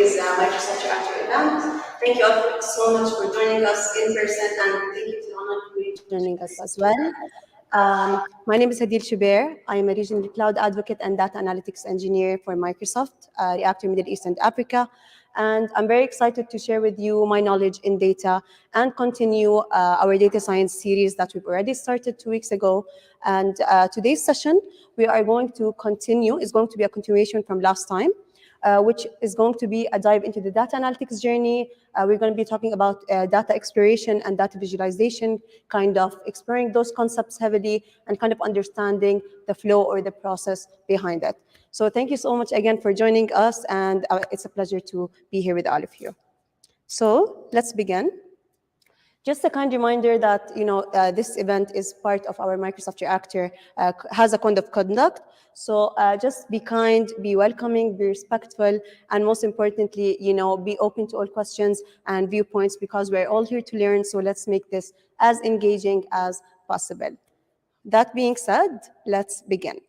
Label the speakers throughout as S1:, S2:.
S1: today's Microsoft Chapter event. Thank you all so much for joining us in person, and thank you to the online community for joining us as well. My name is Hadeel Shubair. I am a regional cloud advocate and data analytics engineer for Microsoft, Reactor Middle East and Africa. And I'm very excited to share with you my knowledge in data and continue our data science series that we've already started 2 weeks ago. And today's session, we are going to continue, is going to be a continuation from last time, which is going to be a dive into the data analytics journey. We're going to be talking about data exploration and data visualization, kind of exploring those concepts heavily and kind of understanding the flow or the process behind it. So thank you so much again for joining us, and it's a pleasure to be here with all of you. So let's begin. Just a kind reminder that this event is part of our Microsoft Reactor, has a code of conduct. So just be kind, be welcoming, be respectful, and most importantly, be open to all questions and viewpoints, because we're all here to learn. So let's make this as engaging as possible. That being said, let's begin.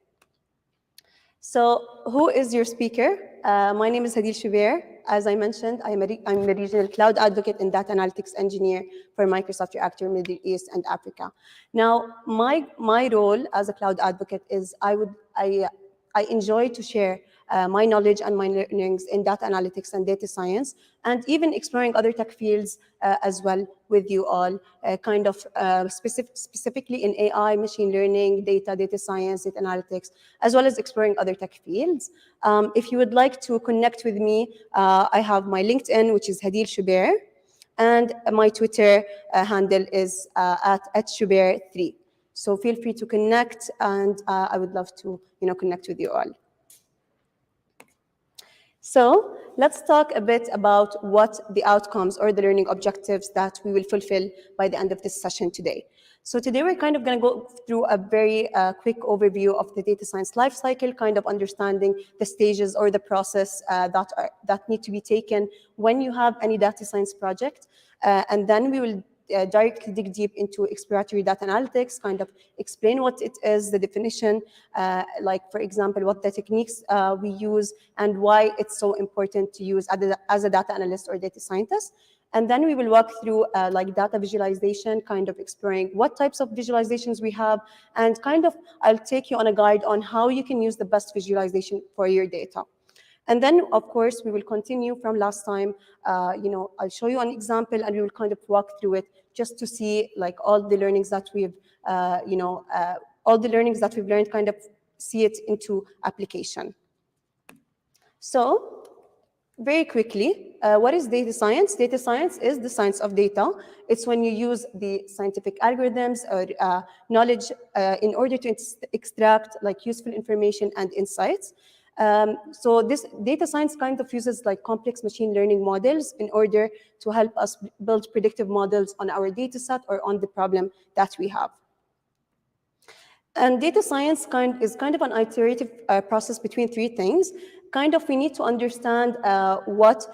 S1: So who is your speaker? My name is Hadeel Shubair. As I mentioned, I'm a regional cloud advocate and data analytics engineer for Microsoft Reactor Middle East and Africa. Now, my role as a cloud advocate is I enjoy to share my knowledge and my learnings in data analytics and data science, and even exploring other tech fields as well with you all, specifically in AI, machine learning, data science, data analytics, as well as exploring other tech fields. If you would like to connect with me, I have my LinkedIn, which is Hadeel Shubair, and my Twitter handle is at @Shubair3. So feel free to connect, and I would love to connect with you all. So let's talk a bit about what the outcomes or the learning objectives that we will fulfill by the end of this session today. So today we're kind of going to go through a very quick overview of the data science lifecycle, kind of understanding the stages or the process that need to be taken when you have any data science project. And then we will directly dig deep into exploratory data analytics, kind of explain what it is, the definition, like, for example, what the techniques we use and why it's so important to use as a data analyst or data scientist. And then we will walk through like data visualization, kind of exploring what types of visualizations we have, and kind of I'll take you on a guide on how you can use the best visualization for your data. And then, of course, we will continue from last time. I'll show you an example, and we will kind of walk through it just to see like all the learnings that we've, learned, kind of see it into application. So, very quickly, what is data science? Data science is the science of data. It's when you use the scientific algorithms or knowledge in order to extract like useful information and insights. So this data science kind of uses like complex machine learning models in order to help us build predictive models on our data set or on the problem that we have. And data science is kind of an iterative process between three things. Kind of we need to understand what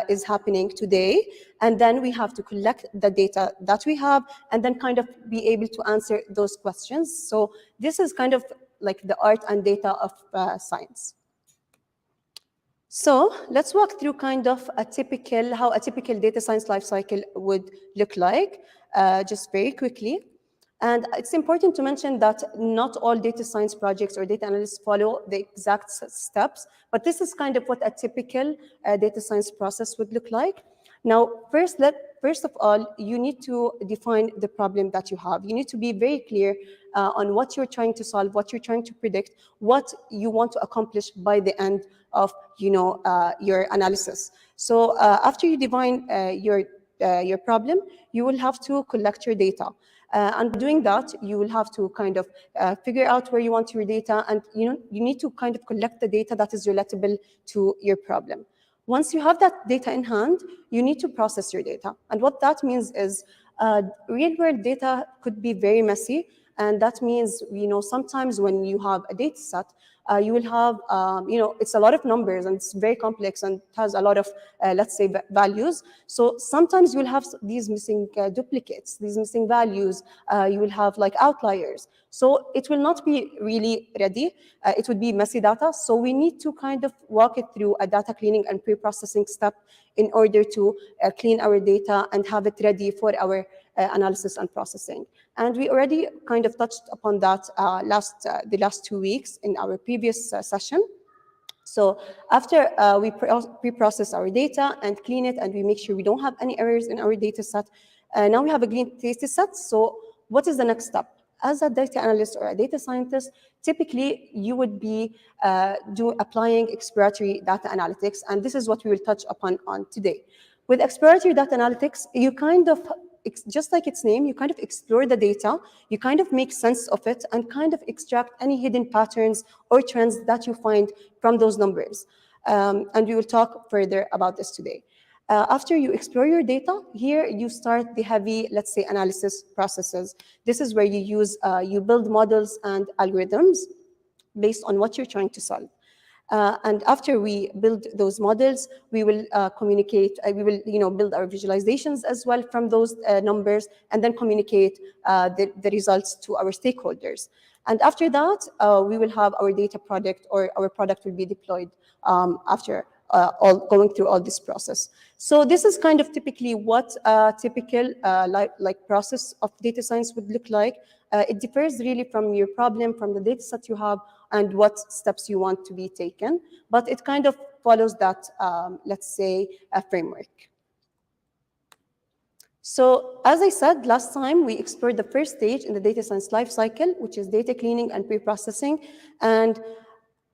S1: is happening today, and then we have to collect the data that we have, and then kind of be able to answer those questions. So this is kind of like the art and data of science. So let's walk through kind of how a typical data science lifecycle would look like, just very quickly. And it's important to mention that not all data science projects or data analysts follow the exact steps, but this is kind of what a typical data science process would look like. Now, first of all, you need to define the problem that you have. You need to be very clear on what you're trying to solve, what you're trying to predict, what you want to accomplish by the end of your analysis. So after you define your problem, you will have to collect your data. And doing that, you will have to kind of figure out where you want your data, and you need to kind of collect the data that is relatable to your problem. Once you have that data in hand, you need to process your data. And what that means is real-world data could be very messy, and that means sometimes when you have a data set, you will have, it's a lot of numbers and it's very complex and has a lot of, let's say, values. So sometimes you will have these missing duplicates, these missing values. You will have like outliers. So it will not be really ready. It would be messy data. So we need to kind of walk it through a data cleaning and pre-processing step in order to clean our data and have it ready for our analysis and processing. And we already kind of touched upon that the last 2 weeks in our previous session. So after we pre-process our data and clean it, and we make sure we don't have any errors in our data set, now we have a clean data set. So what is the next step? As a data analyst or a data scientist, typically you would be applying exploratory data analytics, and this is what we will touch upon on today. With exploratory data analytics, you kind of, just like its name, you kind of explore the data, you kind of make sense of it, and kind of extract any hidden patterns or trends that you find from those numbers. And we will talk further about this today. After you explore your data, here you start the heavy, let's say, analysis processes. This is where you build models and algorithms based on what you're trying to solve. And after we build those models, we will communicate, we will build our visualizations as well from those numbers, and then communicate the results to our stakeholders. And after that, we will have our data product, or our product will be deployed after going through all this process. So this is kind of typically what a typical like process of data science would look like. It differs really from your problem, from the data set you have, and what steps you want to be taken. But it kind of follows that, let's say, a framework. So as I said last time, we explored the first stage in the data science lifecycle, which is data cleaning and pre-processing. And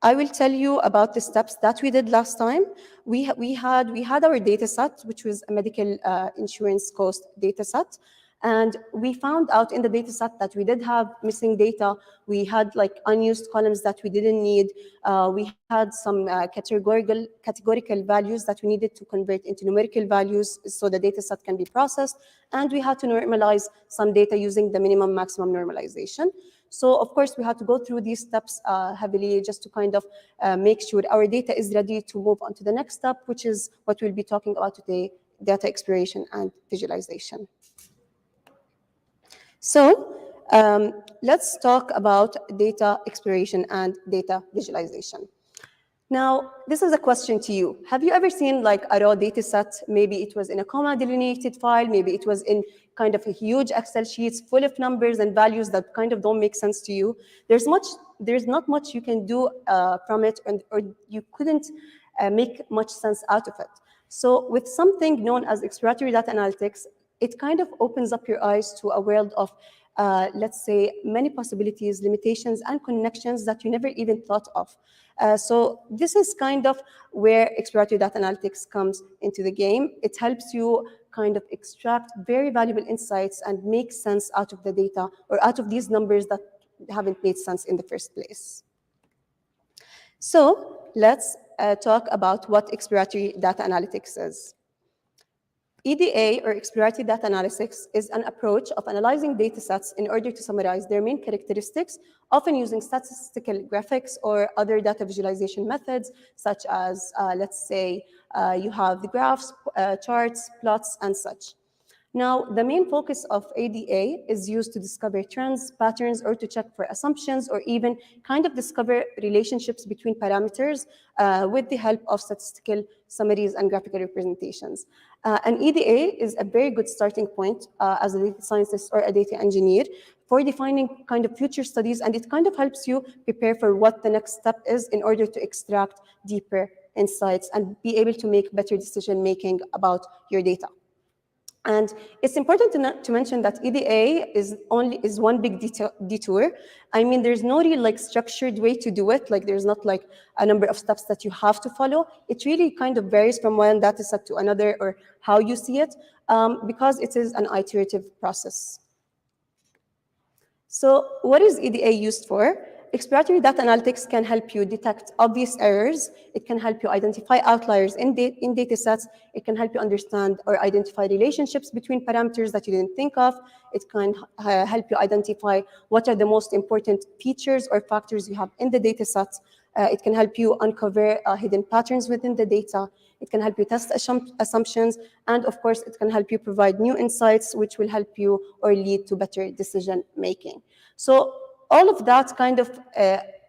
S1: I will tell you about the steps that we did last time. We had our data set, which was a medical insurance cost data set. And we found out in the data set that we did have missing data. We had like unused columns that we didn't need. We had some categorical values that we needed to convert into numerical values so the data set can be processed. And we had to normalize some data using the minimum maximum normalization. So of course, we had to go through these steps heavily just to kind of make sure our data is ready to move on to the next step, which is what we'll be talking about today, data exploration and visualization. So let's talk about data exploration and data visualization. Now, this is a question to you. Have you ever seen like a raw data set? Maybe it was in a comma delineated file, maybe it was in kind of a huge Excel sheets full of numbers and values that kind of don't make sense to you. There's not much you can do from it, or you couldn't make much sense out of it. So with something known as exploratory data analytics, it kind of opens up your eyes to a world of, let's say, many possibilities, limitations, and connections that you never even thought of. So this is kind of where exploratory data analytics comes into the game. It helps you kind of extract very valuable insights and make sense out of the data, or out of these numbers that haven't made sense in the first place. So let's talk about what exploratory data analytics is. EDA, or exploratory data analysis, is an approach of analyzing data sets in order to summarize their main characteristics, often using statistical graphics or other data visualization methods, such as, let's say, you have the graphs, charts, plots, and such. Now, the main focus of ADA is used to discover trends, patterns, or to check for assumptions, or even kind of discover relationships between parameters with the help of statistical summaries and graphical representations. And EDA is a very good starting point as a data scientist or a data engineer for defining kind of future studies, and it kind of helps you prepare for what the next step is in order to extract deeper insights and be able to make better decision-making about your data. And it's important to mention that EDA is one big detour. I mean, there's no real like structured way to do it. Like there's not like a number of steps that you have to follow. It really kind of varies from one data set to another, or how you see it, because it is an iterative process. So what is EDA used for? Exploratory data analytics can help you detect obvious errors. It can help you identify outliers in data sets. It can help you understand or identify relationships between parameters that you didn't think of. It can help you identify what are the most important features or factors you have in the data set. It can help you uncover hidden patterns within the data. It can help you test assumptions. And of course, it can help you provide new insights, which will help you or lead to better decision making. So all of that kind of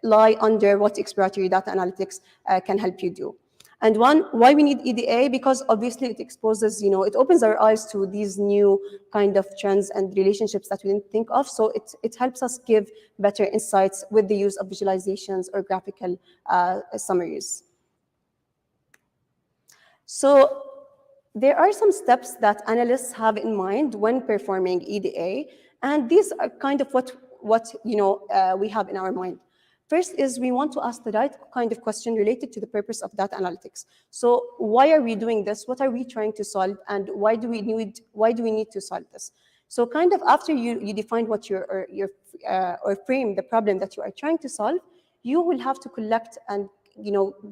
S1: lie under what exploratory data analytics can help you do. And why we need EDA? Because obviously it exposes, it opens our eyes to these new kind of trends and relationships that we didn't think of. So it helps us give better insights with the use of visualizations or graphical summaries. So there are some steps that analysts have in mind when performing EDA, and these are kind of what we have in our mind. First is we want to ask the right kind of question related to the purpose of data analytics. So why are we doing this? What are we trying to solve? And why do we need to solve this? So kind of after you define what or frame the problem that you are trying to solve, you will have to collect and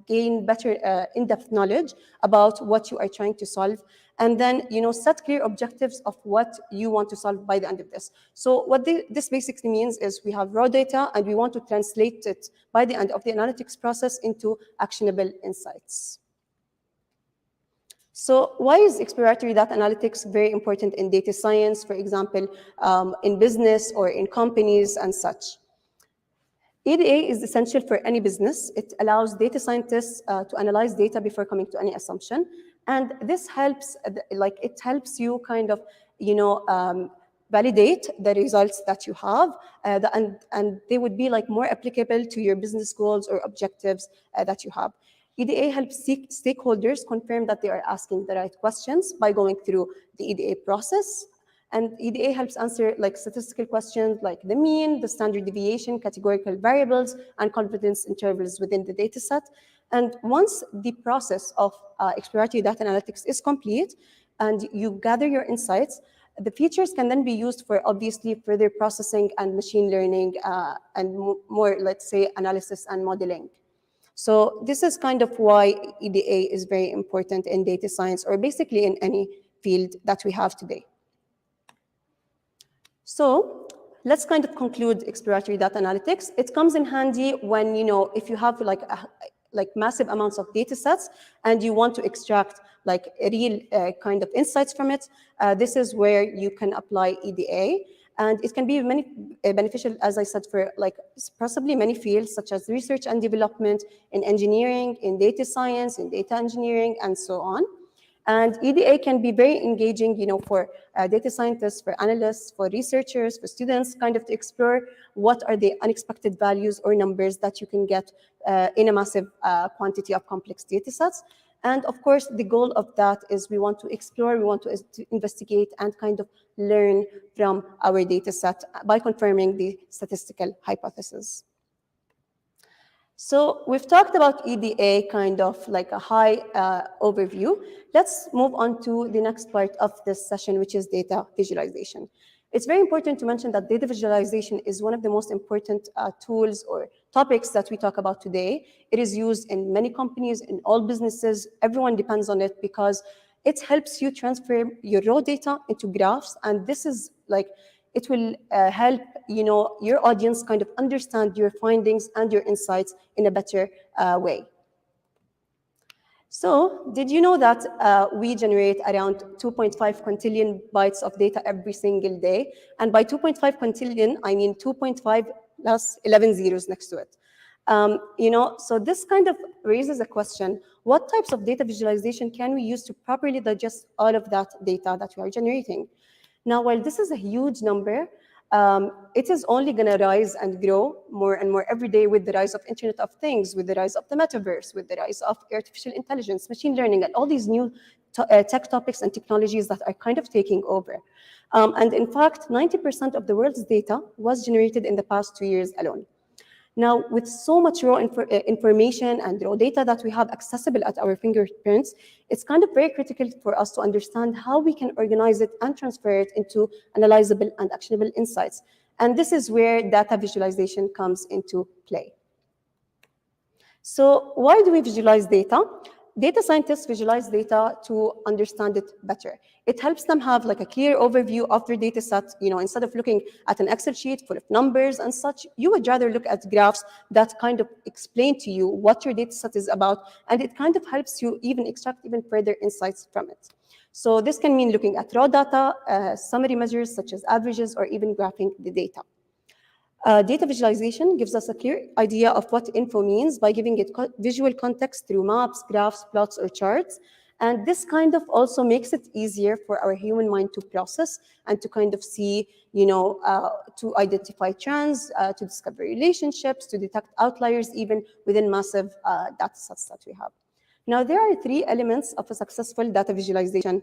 S1: gain better in-depth knowledge about what you are trying to solve, and then set clear objectives of what you want to solve by the end of this. So what this basically means is we have raw data and we want to translate it by the end of the analytics process into actionable insights. So why is exploratory data analytics very important in data science, for example, in business or in companies and such? EDA is essential for any business. It allows data scientists to analyze data before coming to any assumption. And this helps, it helps you kind of, validate the results that you have, and they would be more applicable to your business goals or objectives that you have. EDA helps stakeholders confirm that they are asking the right questions by going through the EDA process. And EDA helps answer statistical questions like the mean, the standard deviation, categorical variables, and confidence intervals within the data set. And once the process of exploratory data analytics is complete and you gather your insights, the features can then be used for obviously further processing and machine learning and more, let's say, analysis and modeling. So this is kind of why EDA is very important in data science, or basically in any field that we have today. So let's kind of conclude exploratory data analytics. It comes in handy when, if you have massive amounts of data sets and you want to extract real kind of insights from it, this is where you can apply EDA. And it can be beneficial, as I said, for possibly many fields, such as research and development, in engineering, in data science, in data engineering, and so on. And EDA can be very engaging, for data scientists, for analysts, for researchers, for students, kind of to explore what are the unexpected values or numbers that you can get in a massive quantity of complex data sets. And of course, the goal of that is we want to explore, we want to investigate and kind of learn from our data set by confirming the statistical hypothesis. So we've talked about EDA kind of like a high overview. Let's move on to the next part of this session, which is data visualization. It's very important to mention that data visualization is one of the most important tools or topics that we talk about today. It is used in many companies, in all businesses. Everyone depends on it because it helps you transfer your raw data into graphs, and this is it will help your audience kind of understand your findings and your insights in a better way. So did you know that we generate around 2.5 quintillion bytes of data every single day? And by 2.5 quintillion, I mean 2.5 plus 11 zeros next to it. So this kind of raises a question: what types of data visualization can we use to properly digest all of that data that we are generating? Now, while this is a huge number, it is only going to rise and grow more and more every day with the rise of Internet of Things, with the rise of the metaverse, with the rise of artificial intelligence, machine learning, and all these new tech topics and technologies that are kind of taking over. And in fact, 90% of the world's data was generated in the past 2 years alone. Now, with so much raw information and raw data that we have accessible at our fingerprints, it's kind of very critical for us to understand how we can organize it and transfer it into analyzable and actionable insights. And this is where data visualization comes into play. So why do we visualize data? Data scientists visualize data to understand it better. It helps them have a clear overview of their data set. Instead of looking at an Excel sheet full of numbers and such, you would rather look at graphs that kind of explain to you what your data set is about, and it kind of helps you even extract even further insights from it. So this can mean looking at raw data, summary measures such as averages, or even graphing the data. Data visualization gives us a clear idea of what info means by giving it visual context through maps, graphs, plots, or charts. And this kind of also makes it easier for our human mind to process and to kind of see, to identify trends, to discover relationships, to detect outliers, even within massive data sets that we have. Now, there are three elements of a successful data visualization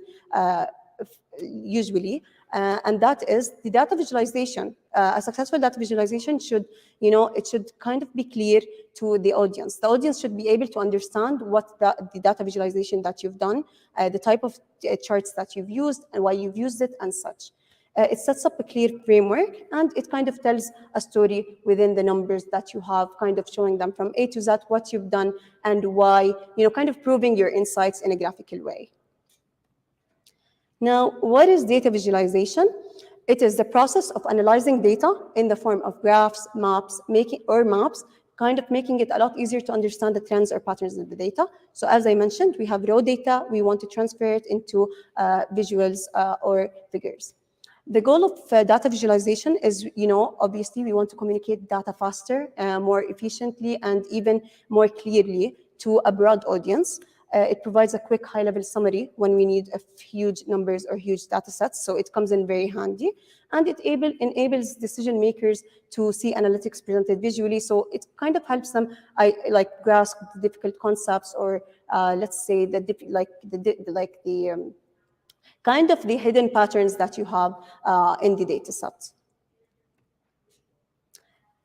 S1: usually, and that is the data visualization. A successful data visualization should, it should kind of be clear to the audience. The audience should be able to understand what the data visualization that you've done, the type of charts that you've used, and why you've used it, and such. It sets up a clear framework, and it kind of tells a story within the numbers that you have, kind of showing them from A to Z what you've done and why, kind of proving your insights in a graphical way. Now, what is data visualization? It is the process of analyzing data in the form of graphs, maps, kind of making it a lot easier to understand the trends or patterns in the data. So as I mentioned, we have raw data. We want to transfer it into visuals or figures. The goal of data visualization is, obviously we want to communicate data faster, more efficiently, and even more clearly to a broad audience. It provides a quick high-level summary when we need huge numbers or huge data sets, so it comes in very handy. And it enables decision makers to see analytics presented visually, so it kind of helps them grasp the difficult concepts, or let's say kind of the hidden patterns that you have in the data set.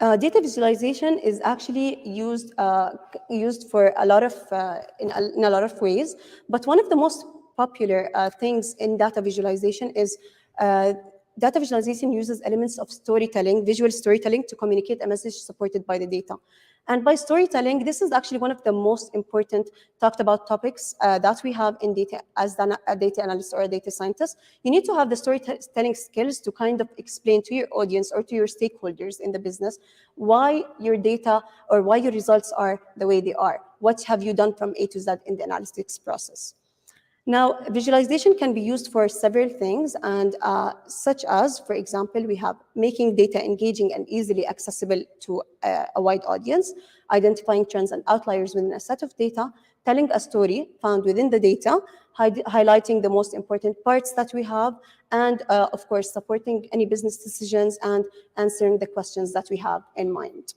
S1: Data visualization is actually used for a lot of in a lot of ways, but one of the most popular things in data visualization is data visualization uses elements of storytelling, visual storytelling, to communicate a message supported by the data. And by storytelling, this is actually one of the most important talked about topics that we have in data as a data analyst or a data scientist. You need to have the storytelling skills to kind of explain to your audience or to your stakeholders in the business why your data or why your results are the way they are. What have you done from A to Z in the analytics process? Now, visualization can be used for several things, and such as, for example, we have making data engaging and easily accessible to a wide audience, identifying trends and outliers within a set of data, telling a story found within the data, highlighting the most important parts that we have, and of course, supporting any business decisions and answering the questions that we have in mind.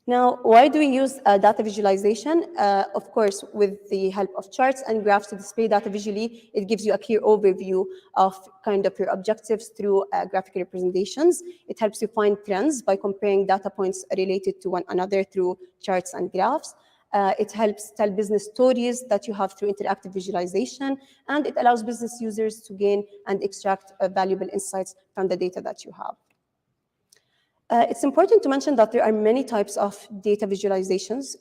S1: Now, why do we use data visualization? Of course, with the help of charts and graphs to display data visually, it gives you a clear overview of kind of your objectives through graphical representations. It helps you find trends by comparing data points related to one another through charts and graphs. It helps tell business stories that you have through interactive visualization, and it allows business users to gain and extract valuable insights from the data that you have. It's important to mention that there are many types of data visualizations.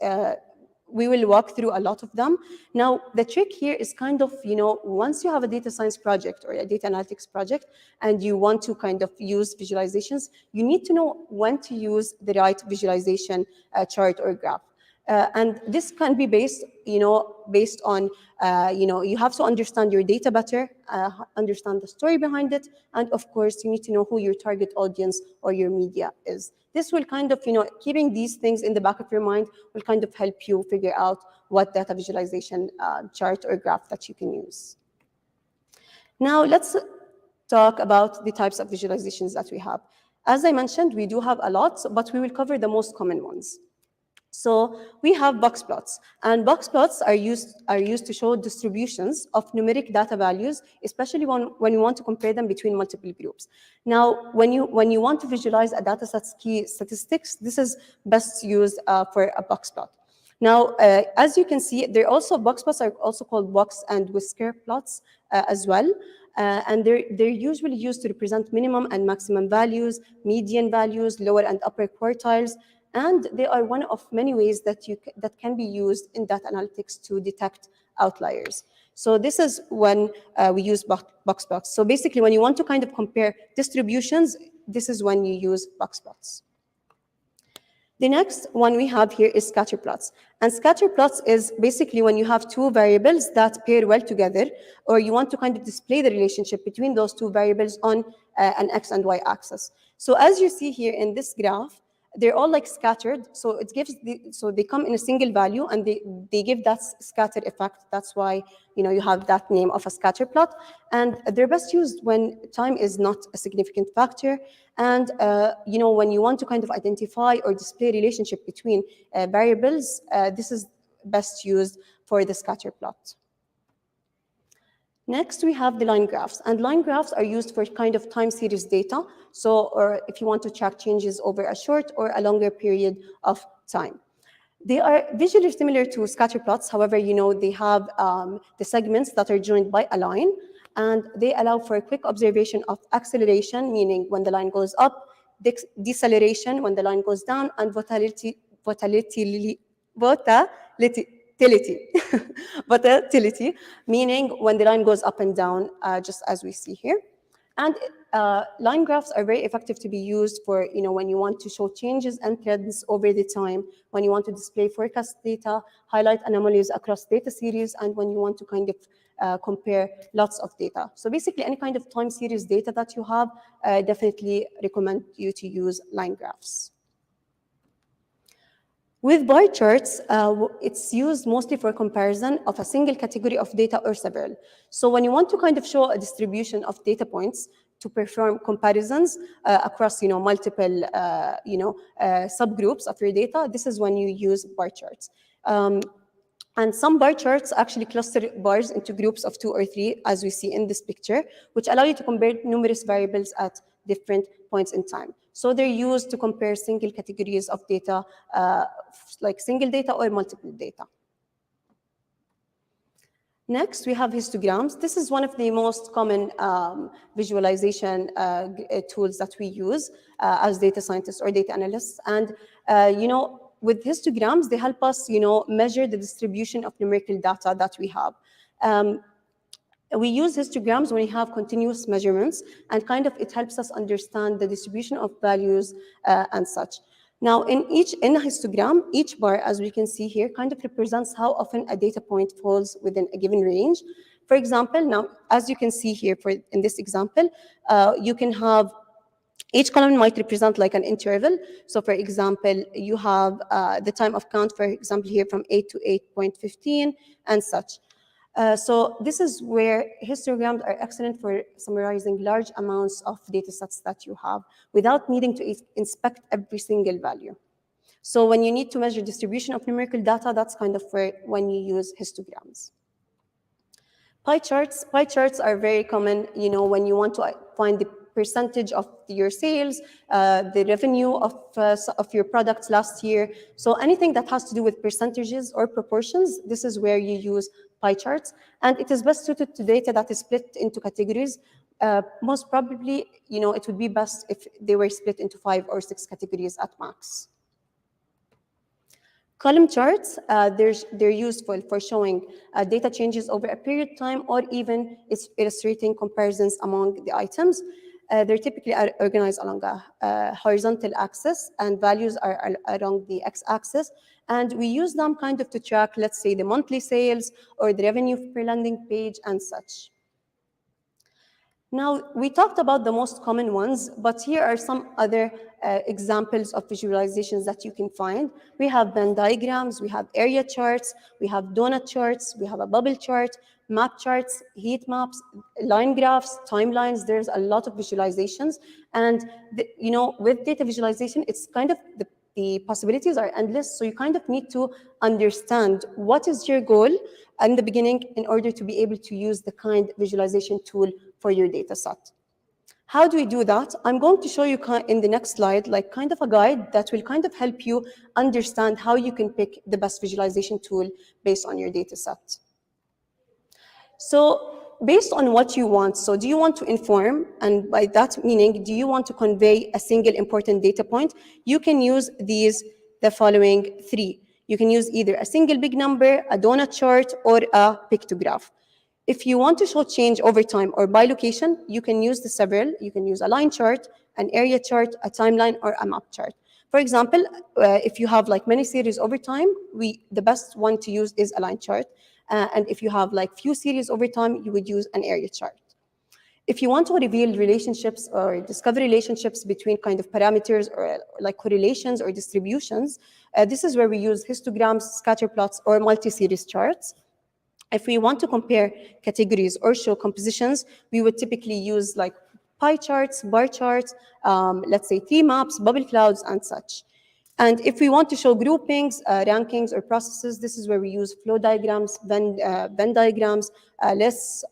S1: We will walk through a lot of them. Now, the trick here is kind of, once you have a data science project or a data analytics project and you want to kind of use visualizations, you need to know when to use the right visualization chart or graph. And this can be based on, you have to understand your data better, understand the story behind it, and of course, you need to know who your target audience or your media is. This will kind of, keeping these things in the back of your mind will kind of help you figure out what data visualization chart or graph that you can use. Now, let's talk about the types of visualizations that we have. As I mentioned, we do have a lot, but we will cover the most common ones. So we have box plots, and box plots are used to show distributions of numeric data values, especially when you want to compare them between multiple groups. Now, when you want to visualize a data set's key statistics, this is best used for a box plot. Now, as you can see, box plots are also called box and whisker plots as well. And they're usually used to represent minimum and maximum values, median values, lower and upper quartiles, and they are one of many ways that can be used in data analytics to detect outliers. So this is when we use box plots. So basically, when you want to kind of compare distributions, this is when you use box plots. The next one we have here is scatter plots. And scatter plots is basically when you have two variables that pair well together, or you want to kind of display the relationship between those two variables on an X and Y axis. So as you see here in this graph, they're all like scattered, so so they come in a single value, and they give that scatter effect. That's why you have that name of a scatter plot, and they're best used when time is not a significant factor, and when you want to kind of identify or display relationship between variables. This is best used for the scatter plot. Next, we have the line graphs, and line graphs are used for kind of time series data. So, or if you want to track changes over a short or a longer period of time. They are visually similar to scatter plots. However, they have the segments that are joined by a line, and they allow for a quick observation of acceleration, meaning when the line goes up, deceleration when the line goes down, and volatility, volatility, meaning when the line goes up and down, just as we see here. And line graphs are very effective to be used for, when you want to show changes and trends over the time, when you want to display forecast data, highlight anomalies across data series, and when you want to kind of compare lots of data. So basically, any kind of time series data that you have, definitely recommend you to use line graphs. With bar charts, it's used mostly for comparison of a single category of data or several. So when you want to kind of show a distribution of data points to perform comparisons across, multiple, subgroups of your data, this is when you use bar charts. And some bar charts actually cluster bars into groups of 2 or 3, as we see in this picture, which allow you to compare numerous variables at different points in time. So they're used to compare single categories of data, like single data or multiple data. Next, we have histograms. This is one of the most common visualization tools that we use as data scientists or data analysts. And, with histograms, they help us, measure the distribution of numerical data that we have. We use histograms when we have continuous measurements, and kind of it helps us understand the distribution of values and such. Now, in a histogram, each bar, as we can see here, kind of represents how often a data point falls within a given range. For example, now, as you can see here in this example, you can have each column might represent like an interval. So for example, you have the time of count, for example, here from 8 to 8.15 and such. So this is where histograms are excellent for summarizing large amounts of data sets that you have without needing to inspect every single value. So when you need to measure distribution of numerical data, that's kind of when you use histograms. Pie charts are very common, when you want to find the percentage of your sales, the revenue of your products last year. So anything that has to do with percentages or proportions, this is where you use pie charts. And it is best suited to data that is split into categories. Most probably, it would be best if they were split into 5 or 6 categories at max. Column charts, they're useful for showing data changes over a period of time, or even illustrating comparisons among the items. They're typically organized along a horizontal axis, and values are along the x-axis. And we use them kind of to track, let's say, the monthly sales or the revenue per landing page and such. Now, we talked about the most common ones, but here are some other examples of visualizations that you can find. We have Venn diagrams, we have area charts, we have donut charts, we have a bubble chart, map charts, heat maps, line graphs, timelines. There's a lot of visualizations. And, with data visualization, it's kind of the possibilities are endless. So you kind of need to understand what is your goal in the beginning in order to be able to use the kind visualization tool for your data set. How do we do that? I'm going to show you in the next slide, like kind of a guide that will kind of help you understand how you can pick the best visualization tool based on your data set. So based on what you want, so do you want to inform, and by that meaning, do you want to convey a single important data point? You can use the following 3. You can use either a single big number, a donut chart, or a pictograph. If you want to show change over time or by location, you can use the several. You can use a line chart, an area chart, a timeline, or a map chart. For example, if you have like many series over time, the best one to use is a line chart. And if you have like few series over time, you would use an area chart. If you want to reveal relationships or discover relationships between kind of parameters or like correlations or distributions, this is where we use histograms, scatter plots, or multi-series charts. If we want to compare categories or show compositions, we would typically use like pie charts, bar charts, let's say tree maps, bubble clouds, and such. And if we want to show groupings, rankings, or processes, this is where we use flow diagrams, Venn diagrams, lists,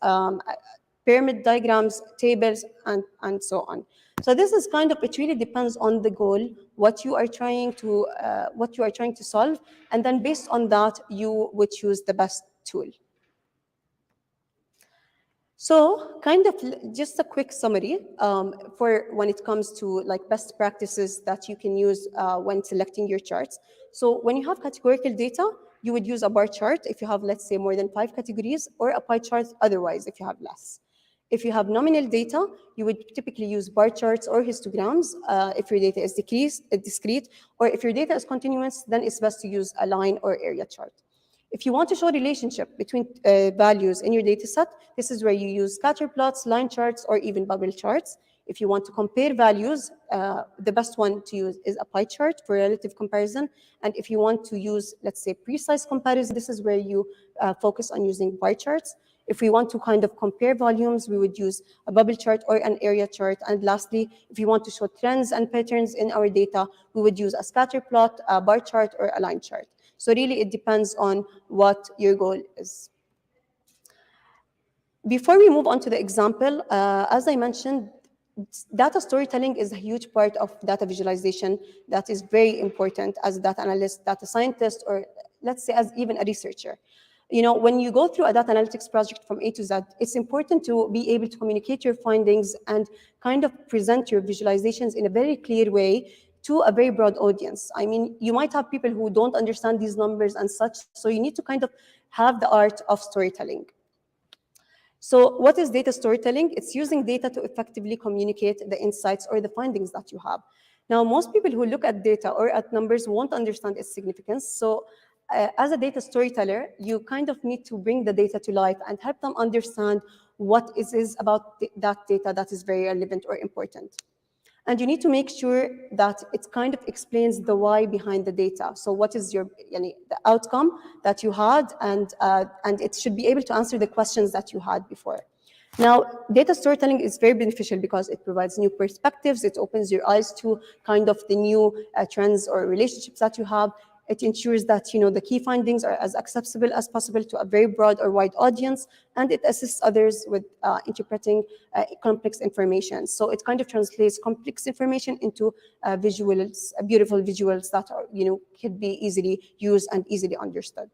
S1: pyramid diagrams, tables, and so on. So this is kind of, it really depends on the goal, what you are trying to solve, and then based on that, you would choose the best tool. So kind of just a quick summary for when it comes to like best practices that you can use when selecting your charts. So when you have categorical data, you would use a bar chart if you have, let's say, more than 5 categories, or a pie chart otherwise if you have less. If you have nominal data, you would typically use bar charts or histograms if your data is discrete, or if your data is continuous, then it's best to use a line or area chart. If you want to show a relationship between values in your data set, this is where you use scatter plots, line charts, or even bubble charts. If you want to compare values, the best one to use is a pie chart for relative comparison. And if you want to use, let's say, precise comparison, this is where you focus on using bar charts. If we want to kind of compare volumes, we would use a bubble chart or an area chart. And lastly, if you want to show trends and patterns in our data, we would use a scatter plot, a bar chart, or a line chart. So really, it depends on what your goal is. Before we move on to the example, as I mentioned, data storytelling is a huge part of data visualization that is very important as a data analyst, data scientist, or let's say as even a researcher. You know, when you go through a data analytics project from A to Z, it's important to be able to communicate your findings and kind of present your visualizations in a very clear way to a very broad audience. I mean, you might have people who don't understand these numbers and such, so you need to kind of have the art of storytelling. So what is data storytelling? It's using data to effectively communicate the insights or the findings that you have. Now, most people who look at data or at numbers won't understand its significance. So as a data storyteller, you kind of need to bring the data to life and help them understand what it is about that data that is very relevant or important. And you need to make sure that it kind of explains the why behind the data. So what is the outcome that you had, and it should be able to answer the questions that you had before. Now, data storytelling is very beneficial because it provides new perspectives. It opens your eyes to kind of the new trends or relationships that you have. It ensures that the key findings are as accessible as possible to a very broad or wide audience, and it assists others with interpreting complex information. So it kind of translates complex information into visuals, beautiful visuals that are, could be easily used and easily understood.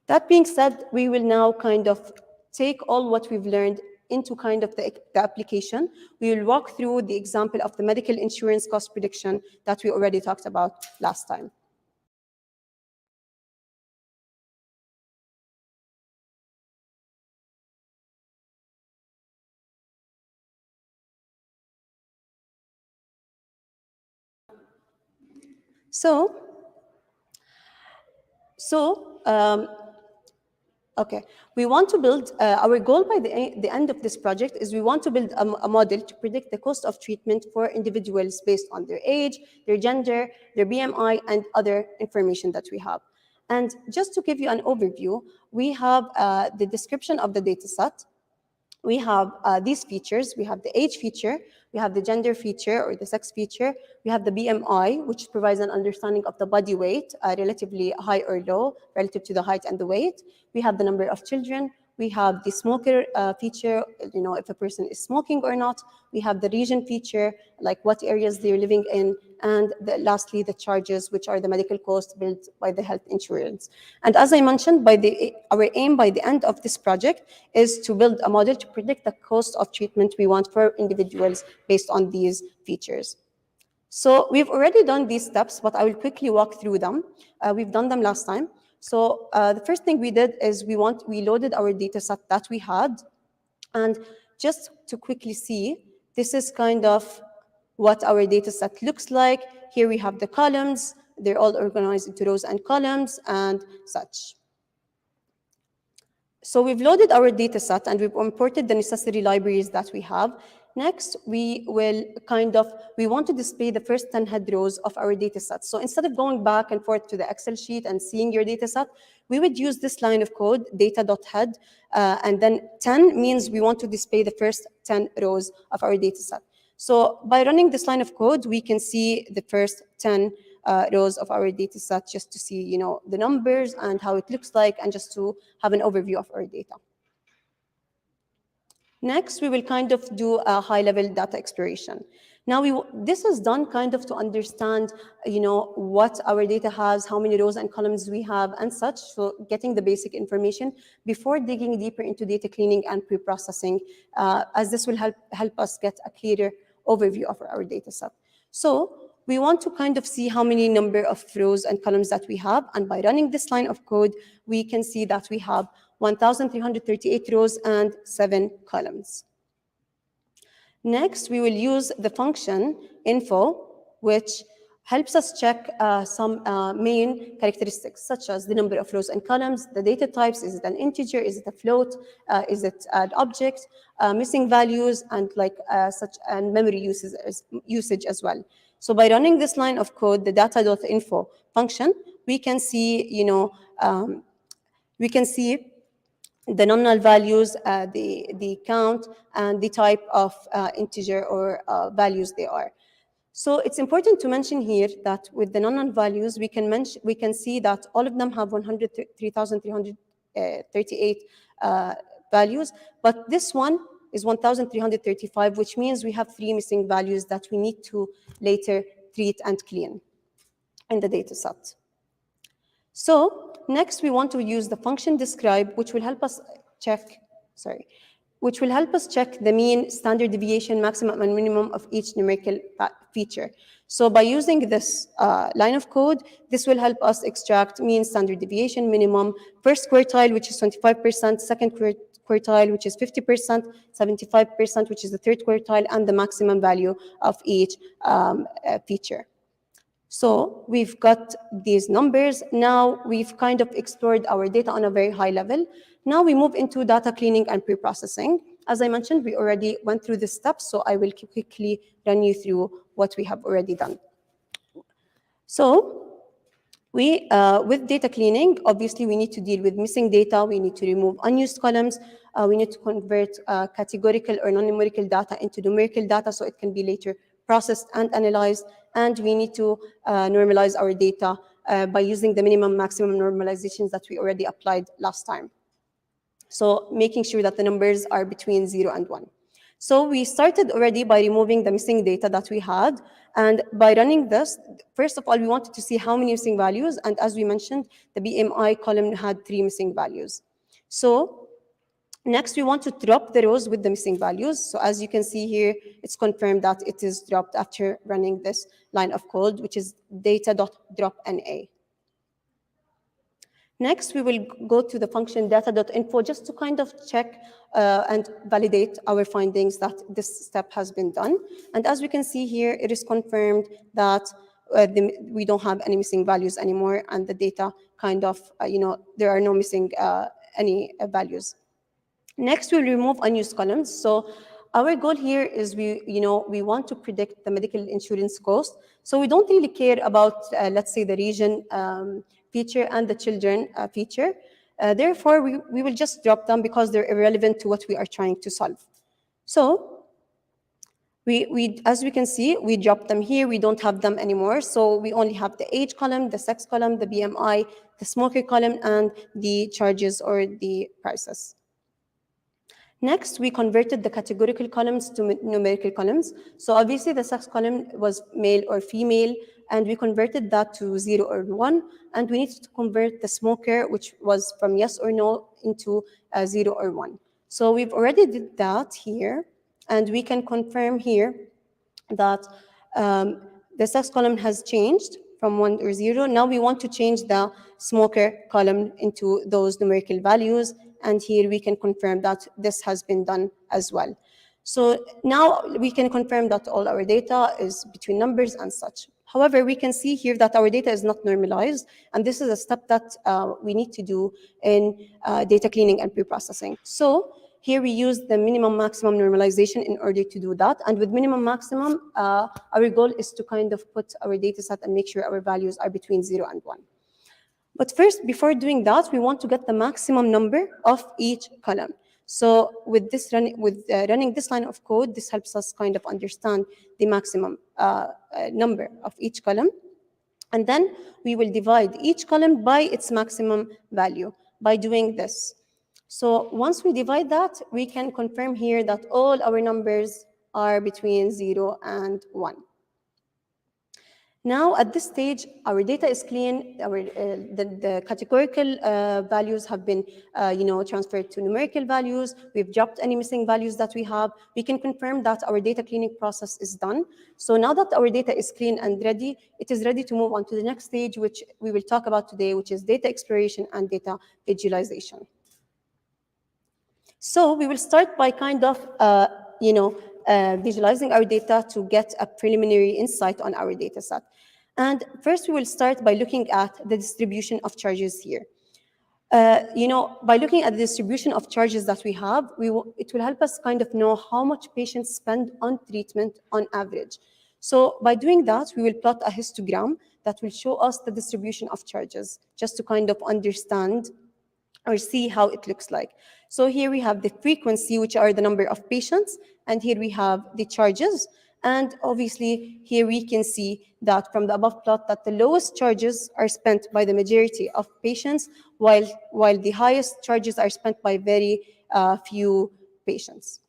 S1: That being said, we will now kind of take all what we've learned into kind of the application. We will walk through the example of the medical insurance cost prediction that we already talked about last time. Okay, we want to build, our goal by the end of this project is we want to build a model to predict the cost of treatment for individuals based on their age, their gender, their BMI, and other information that we have. And just to give you an overview, we have the description of the data set. We have these features. We have the age feature, we have the gender feature or the sex feature, we have the BMI, which provides an understanding of the body weight, relatively high or low relative to the height and the weight. We have the number of children. We have the smoker feature, if a person is smoking or not. We have the region feature, like what areas they're living in. And lastly, the charges, which are the medical costs billed by the health insurance. And as I mentioned, our aim by the end of this project is to build a model to predict the cost of treatment we want for individuals based on these features. So we've already done these steps, but I will quickly walk through them. We've done them last time. So the first thing we did is we loaded our data set that we had. And just to quickly see, this is kind of what our data set looks like. Here we have the columns. They're all organized into rows and columns and such. So we've loaded our data set and we've imported the necessary libraries that we have. Next, we want to display the first 10 head rows of our data set. So instead of going back and forth to the Excel sheet and seeing your data set, we would use this line of code, data.head, and then 10 means we want to display the first 10 rows of our data set. So by running this line of code, we can see the first 10 rows of our data set just to see, the numbers and how it looks like, and just to have an overview of our data. Next, we will do a high-level data exploration. Now, this is done to understand, what our data has, how many rows and columns we have, and such. So getting the basic information before digging deeper into data cleaning and pre-processing, as this will help us get a clearer overview of our data set. So we want to see how many number of rows and columns that we have. And by running this line of code, we can see that we have 1,338 rows and 7 columns. Next, we will use the function info, which helps us check some main characteristics, such as the number of rows and columns, the data types, is it an integer, is it a float, is it an object, missing values, and and memory usage as well. So by running this line of code, the data.info function, we can see, the nominal values, the count, and the type of integer or values they are. So it's important to mention here that with the nominal values, we can see that all of them have 103,338 values, but this one is 1,335, which means we have 3 missing values that we need to later treat and clean in the data set. So next, we want to use the function describe, which will help us check the mean, standard deviation, maximum and minimum of each numerical feature. So by using this line of code, this will help us extract mean, standard deviation, minimum, first quartile, which is 25%, second quartile, which is 50%, 75%, which is the third quartile, and the maximum value of each feature. So we've got these numbers. Now we've explored our data on a very high level. Now we move into data cleaning and pre-processing. As I mentioned, we already went through this step, so I will quickly run you through what we have already done. So with data cleaning, obviously we need to deal with missing data. We need to remove unused columns. We need to convert categorical or non-numerical data into numerical data so it can be later processed and analyzed. And we need to normalize our data by using the minimum maximum normalizations that we already applied last time. So making sure that the numbers are between 0 and 1. So we started already by removing the missing data that we had. And by running this, first of all, we wanted to see how many missing values. And as we mentioned, the BMI column had 3 missing values. So next, we want to drop the rows with the missing values. So as you can see here, it's confirmed that it is dropped after running this line of code, which is data.dropNA. Next, we will go to the function data.info just to check and validate our findings that this step has been done. And as we can see here, it is confirmed that we don't have any missing values anymore, and the data there are no missing any values. Next, we'll remove unused columns. So our goal here is we want to predict the medical insurance cost. So we don't really care about, let's say, the region feature and the children feature. Therefore, we will just drop them because they're irrelevant to what we are trying to solve. So as we can see, we dropped them here. We don't have them anymore. So we only have the age column, the sex column, the BMI, the smoker column, and the charges or the prices. Next, we converted the categorical columns to numerical columns. So obviously, the sex column was male or female, and we converted that to 0 or 1. And we needed to convert the smoker, which was from yes or no, into 0 or 1. So we've already did that here. And we can confirm here that the sex column has changed from 1 or 0. Now we want to change the smoker column into those numerical values. And here we can confirm that this has been done as well. So now we can confirm that all our data is between numbers and such. However, we can see here that our data is not normalized, and this is a step that we need to do in data cleaning and preprocessing. So here we use the minimum maximum normalization in order to do that. And with minimum maximum, our goal is to kind of put our data set and make sure our values are between 0 and 1. But first, before doing that, we want to get the maximum number of each column. So with this running this line of code, this helps us kind of understand the maximum number of each column. And then we will divide each column by its maximum value by doing this. So once we divide that, we can confirm here that all our numbers are between 0 and 1. Now, at this stage, our data is clean. The categorical values have been, transferred to numerical values. We've dropped any missing values that we have. We can confirm that our data cleaning process is done. So now that our data is clean and ready, it is ready to move on to the next stage, which we will talk about today, which is data exploration and data visualization. So we will start by kind of, visualizing our data to get a preliminary insight on our data set. And first, we will start by looking at the distribution of charges here. By looking at the distribution of charges that we have, it will help us kind of know how much patients spend on treatment on average. So by doing that, we will plot a histogram that will show us the distribution of charges, just to kind of understand or see how it looks like. So here we have the frequency, which are the number of patients, and here we have the charges. And obviously, here we can see that from the above plot that the lowest charges are spent by the majority of patients, while the highest charges are spent by very few patients.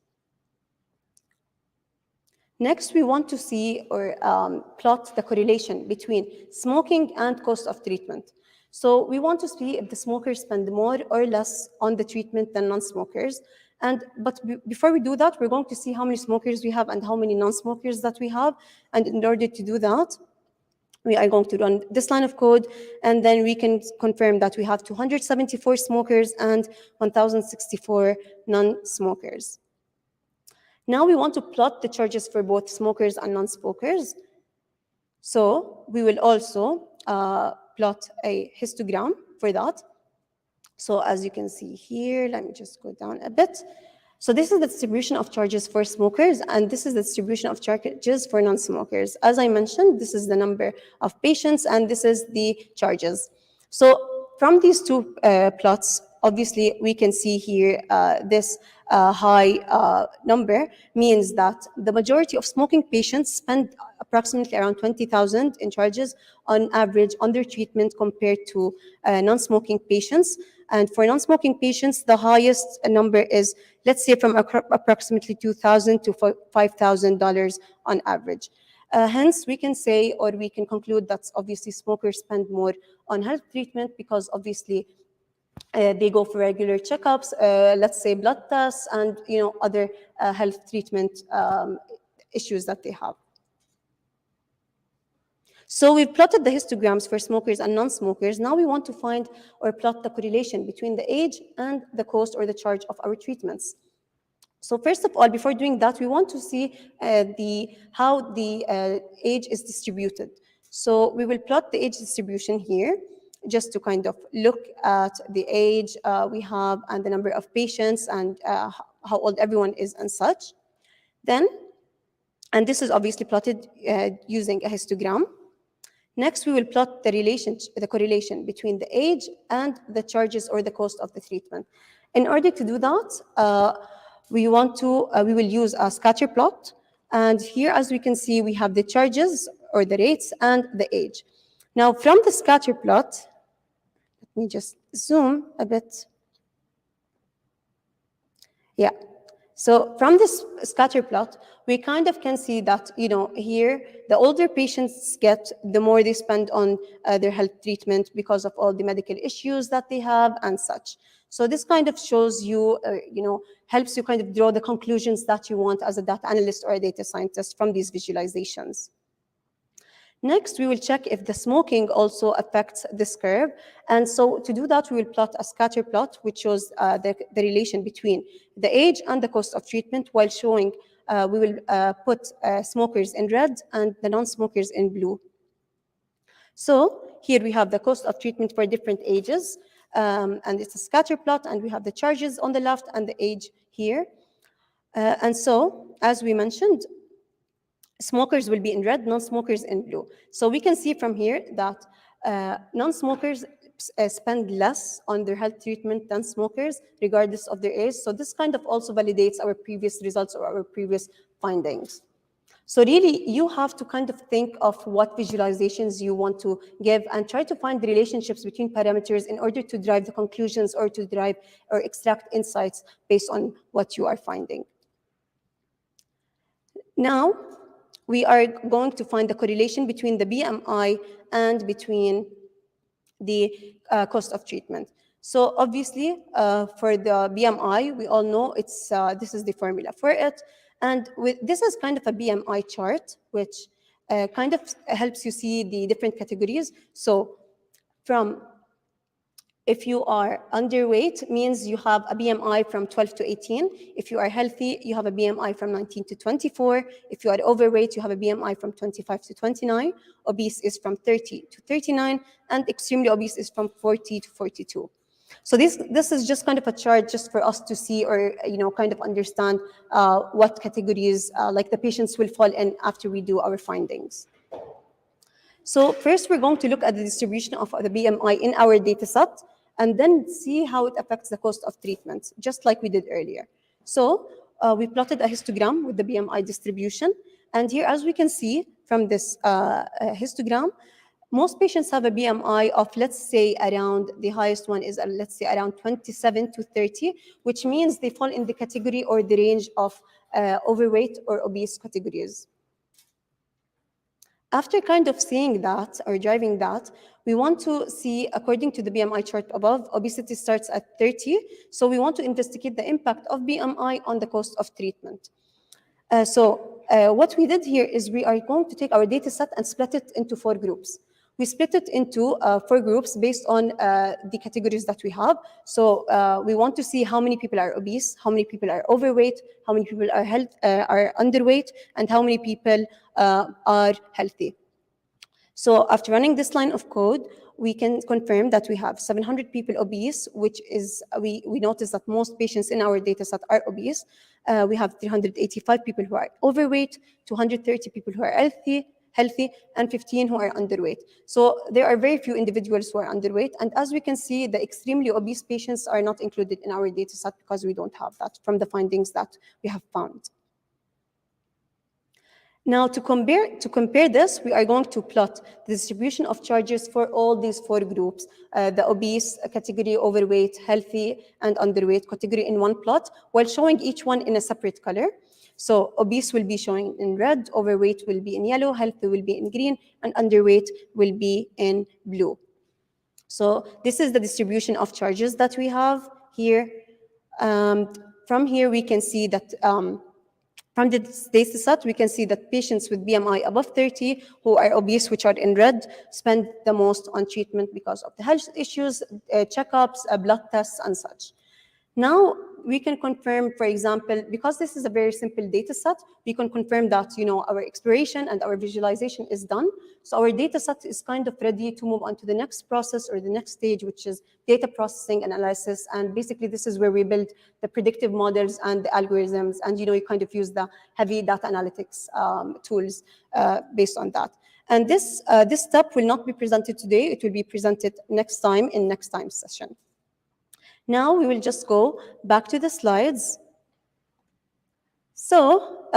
S1: Next, we want to see or plot the correlation between smoking and cost of treatment. So we want to see if the smokers spend more or less on the treatment than non-smokers. But before we do that, we're going to see how many smokers we have and how many non-smokers that we have. And in order to do that, we are going to run this line of code, and then we can confirm that we have 274 smokers and 1,064 non-smokers. Now we want to plot the charges for both smokers and non-smokers. So we will also plot a histogram for that. So as you can see here, let me just go down a bit. So this is the distribution of charges for smokers, and this is the distribution of charges for non-smokers. As I mentioned, this is the number of patients, and this is the charges. So from these two plots, obviously, we can see here this high number means that the majority of smoking patients spend approximately around 20,000 in charges on average on their treatment compared to non-smoking patients. And for non-smoking patients, the highest number is, let's say, from approximately $2,000 to $5,000 on average. Hence, we can say, or we can conclude that obviously smokers spend more on health treatment because obviously they go for regular checkups, let's say blood tests, and other health treatment issues that they have. So we've plotted the histograms for smokers and non-smokers. Now we want to find or plot the correlation between the age and the cost or the charge of our treatments. So first of all, before doing that, we want to see how the age is distributed. So we will plot the age distribution here, just to kind of look at the age we have and the number of patients and how old everyone is and such. Then, and this is obviously plotted using a histogram. Next, we will plot the correlation between the age and the charges or the cost of the treatment. In order to do that, we will use a scatter plot. And here, as we can see, we have the charges or the rates and the age. Now, from the scatter plot, let me just zoom a bit. Yeah. So from this scatter plot, we kind of can see that, here, the older patients get, the more they spend on their health treatment because of all the medical issues that they have and such. So this kind of shows you, helps you kind of draw the conclusions that you want as a data analyst or a data scientist from these visualizations. Next, we will check if the smoking also affects this curve. And so to do that, we will plot a scatter plot, which shows the relation between the age and the cost of treatment, while showing, we will put smokers in red and the non-smokers in blue. So here we have the cost of treatment for different ages, and it's a scatter plot, and we have the charges on the left and the age here. And so, as we mentioned, smokers will be in red, non-smokers in blue. So we can see from here that non-smokers spend less on their health treatment than smokers, regardless of their age. So this kind of also validates our previous results or our previous findings. So really, you have to kind of think of what visualizations you want to give and try to find the relationships between parameters in order to drive the conclusions or to drive or extract insights based on what you are finding. Now, we are going to find the correlation between the BMI and between the cost of treatment. So obviously, for the BMI, we all know it's this is the formula for it. And this is kind of a BMI chart, which kind of helps you see the different categories. So if you are underweight, means you have a BMI from 12 to 18. If you are healthy, you have a BMI from 19 to 24. If you are overweight, you have a BMI from 25 to 29. Obese is from 30 to 39. And extremely obese is from 40 to 42. So this is just kind of a chart just for us to see or kind of understand what categories like the patients will fall in after we do our findings. So first, we're going to look at the distribution of the BMI in our data set, and then see how it affects the cost of treatment, just like we did earlier. So we plotted a histogram with the BMI distribution. And here, as we can see from this histogram, most patients have a BMI of, let's say, around, the highest one is, let's say, around 27 to 30, which means they fall in the category or the range of overweight or obese categories. After kind of seeing that or driving that, we want to see, according to the BMI chart above, obesity starts at 30. So we want to investigate the impact of BMI on the cost of treatment. What we did here is we are going to take our data set and split it into 4 groups. We split it into 4 groups based on the categories that we have. So we want to see how many people are obese, how many people are overweight, how many people are underweight, and how many people are healthy. So after running this line of code, we can confirm that we have 700 people obese, which is, we notice that most patients in our data set are obese. We have 385 people who are overweight, 230 people who are healthy, and 15 who are underweight. So there are very few individuals who are underweight. And as we can see, the extremely obese patients are not included in our data set because we don't have that from the findings that we have found. Now, to compare this, we are going to plot the distribution of charges for all these 4 groups, the obese category, overweight, healthy, and underweight category in one plot, while showing each one in a separate color. So obese will be showing in red, overweight will be in yellow, healthy will be in green, and underweight will be in blue. So this is the distribution of charges that we have here. From here, we can see that from this data set, we can see that patients with BMI above 30 who are obese, which are in red, spend the most on treatment because of the health issues, checkups, blood tests, and such. Now, we can confirm, for example, because this is a very simple data set, we can confirm that our exploration and our visualization is done. So our data set is kind of ready to move on to the next process or the next stage, which is data processing and analysis. And basically, this is where we build the predictive models and the algorithms. And you kind of use the heavy data analytics tools based on that. And this step will not be presented today. It will be presented next time in next time's session. Now we will just go back to the slides. So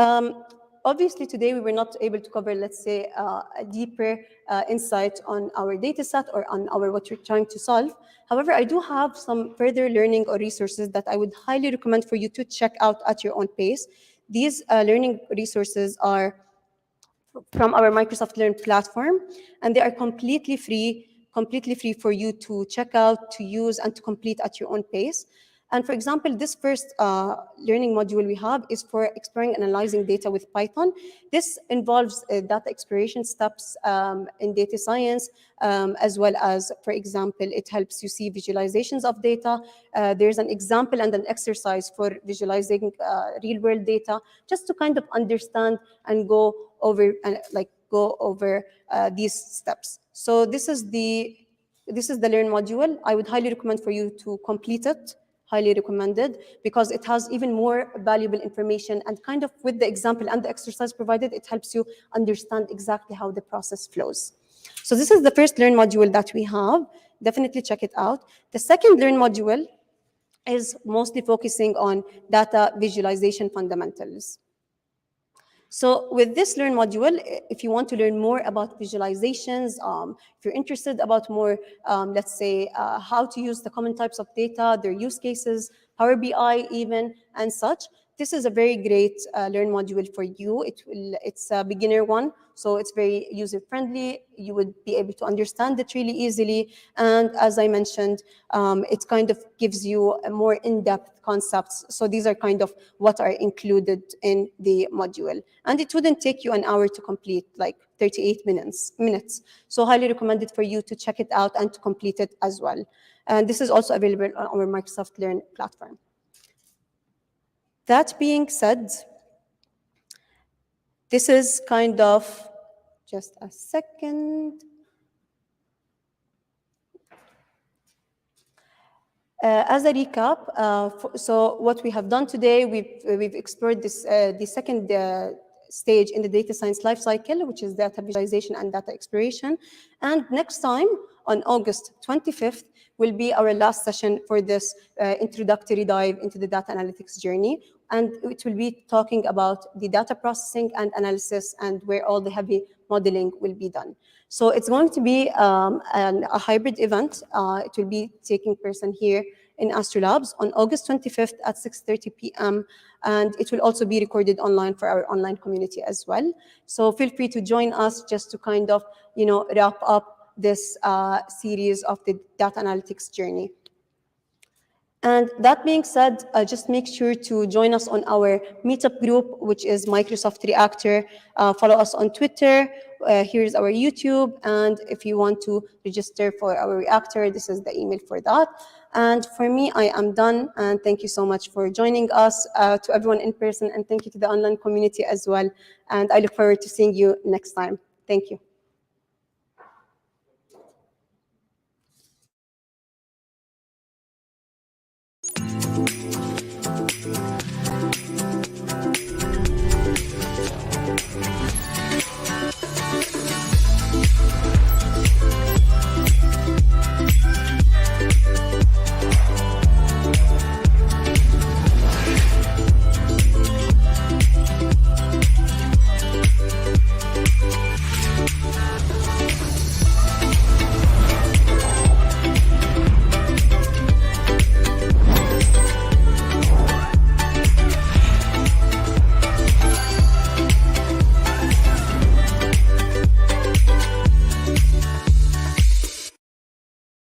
S1: obviously today we were not able to cover, let's say, a deeper insight on our data set or on what we're trying to solve. However, I do have some further learning or resources that I would highly recommend for you to check out at your own pace. These learning resources are from our Microsoft Learn platform, and they are completely free for you to check out, to use, and to complete at your own pace. And for example, this first learning module we have is for exploring and analyzing data with Python. This involves data exploration steps in data science, as well as, for example, it helps you see visualizations of data. There's an example and an exercise for visualizing real-world data, just to kind of understand and go over and go over these steps. So this is the Learn module. I would highly recommend for you to complete it. Highly recommended, because it has even more valuable information, and kind of with the example and the exercise provided, it helps you understand exactly how the process flows. So this is the first Learn module that we have. Definitely check it out. The second Learn module is mostly focusing on data visualization fundamentals. So with this Learn module, if you want to learn more about visualizations, if you're interested about more, let's say, how to use the common types of data, their use cases, Power BI even, and such, this is a very great Learn module for you. It's a beginner one, so it's very user-friendly. You would be able to understand it really easily. And as I mentioned, it kind of gives you a more in-depth concepts. So these are kind of what are included in the module. And it wouldn't take you an hour to complete, like 38 minutes. So highly recommended for you to check it out and to complete it as well. And this is also available on our Microsoft Learn platform. That being said, this is kind of, just a second. As a recap, so what we have done today, we've explored this, the second stage in the data science lifecycle, which is data visualization and data exploration. And next time, on August 25th, will be our last session for this introductory dive into the data analytics journey. And it will be talking about the data processing and analysis, and where all the heavy modeling will be done. So it's going to be a hybrid event. It will be taking place here in Astrolabs on August 25th at 6:30 p.m. And it will also be recorded online for our online community as well. So feel free to join us just to kind of, wrap up this series of the data analytics journey. And that being said, just make sure to join us on our meetup group, which is Microsoft Reactor. Follow us on Twitter. Here's our YouTube. And if you want to register for our Reactor, this is the email for that. And for me, I am done. And thank you so much for joining us, to everyone in person. And thank you to the online community as well. And I look forward to seeing you next time. Thank you.